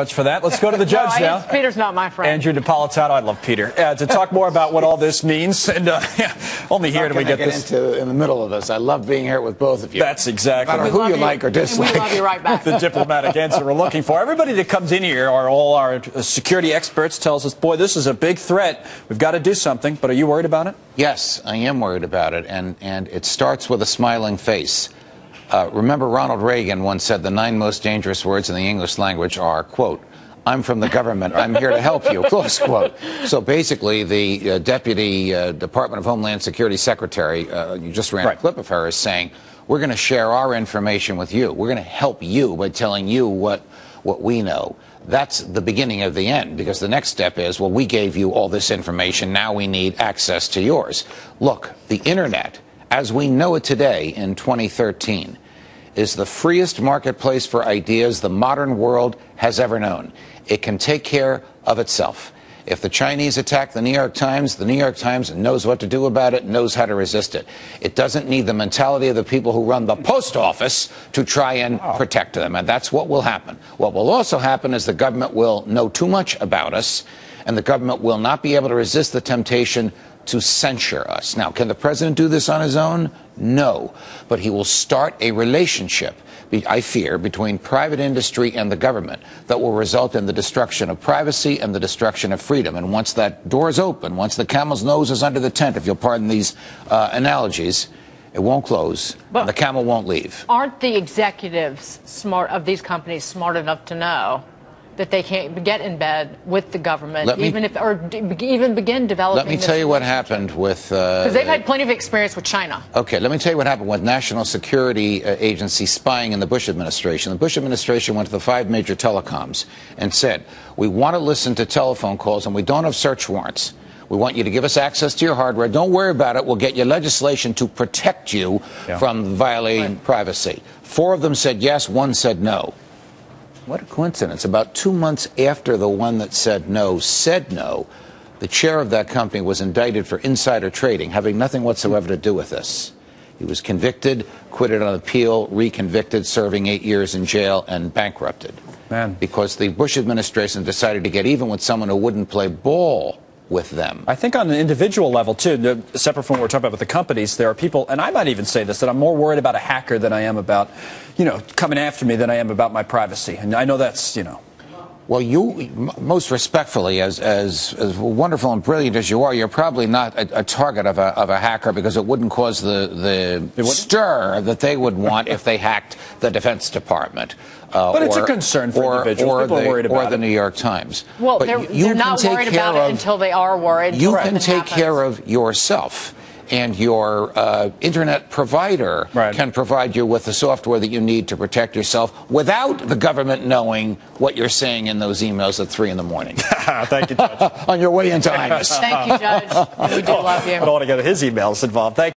Much for that. Let's go to the judge now. Peter's not my friend. Andrew Napolitano. I love Peter. To talk more about what all this means, and only here do we get this. In the middle of this. I love being here with both of you. That's exactly. No matter who you like or dislike. We love you right back. The diplomatic answer we're looking for. Everybody that comes in here are all our security experts. Tells us, boy, this is a big threat. We've got to do something. But are you worried about it? Yes, I am worried about it, and it starts with a smiling face. Remember, Ronald Reagan once said the 9 most dangerous words in the English language are, quote, "I'm from the government. I'm here to help you," close quote. So basically, the Deputy Department of Homeland Security Secretary, you just ran a clip of her, is saying, we're going to share our information with you. We're going to help you by telling you what we know. That's the beginning of the end, because the next step is, well, we gave you all this information. Now we need access to yours. Look, the Internet, as we know it today in 2013, is the freest marketplace for ideas the modern world has ever known. It can take care of itself. If the Chinese attack the New York Times knows what to do about it, knows how to resist it. It doesn't need the mentality of the people who run the post office to try and protect them, and that's what will happen. What will also happen is the government will know too much about us, and the government will not be able to resist the temptation to censure us. Now, can the president do this on his own? No. But he will start a relationship, I fear, between private industry and the government that will result in the destruction of privacy and the destruction of freedom. And once that door is open, once the camel's nose is under the tent, if you'll pardon these analogies, it won't close, and the camel won't leave. Aren't the executives of these companies smart enough to know that they can't get in bed with the government, even begin developing? Let me tell you what happened with... Because they've had plenty of experience with China. Okay, let me tell you what happened with National Security Agency spying in the Bush administration. The Bush administration went to the 5 major telecoms and said, we want to listen to telephone calls and we don't have search warrants. We want you to give us access to your hardware. Don't worry about it. We'll get you legislation to protect you from violating privacy. 4 of them said yes, 1 said no. What a coincidence. About 2 months after the one that said no, the chair of that company was indicted for insider trading, having nothing whatsoever to do with this. He was convicted, acquitted on appeal, reconvicted, serving 8 years in jail, and bankrupted. Because the Bush administration decided to get even with someone who wouldn't play ball with them. I think on an individual level, too, separate from what we're talking about with the companies, there are people, and I might even say this, that I'm more worried about a hacker than I am about, coming after me than I am about my privacy. And I know that's, Well, you, most respectfully, as wonderful and brilliant as you are, you're probably not a target of a hacker, because it wouldn't cause the stir that they would want if they hacked the Defense Department. But it's a concern for individuals. People are worried about it. Or the New York Times. Well, they're not worried about it until they are worried. You can take care of yourself. And your Internet provider can provide you with the software that you need to protect yourself without the government knowing what you're saying in those emails at 3 in the morning. Thank you, Judge. On your way into Highness. Thank you, Judge. And we do love you. I don't want to get his emails involved. Thank you.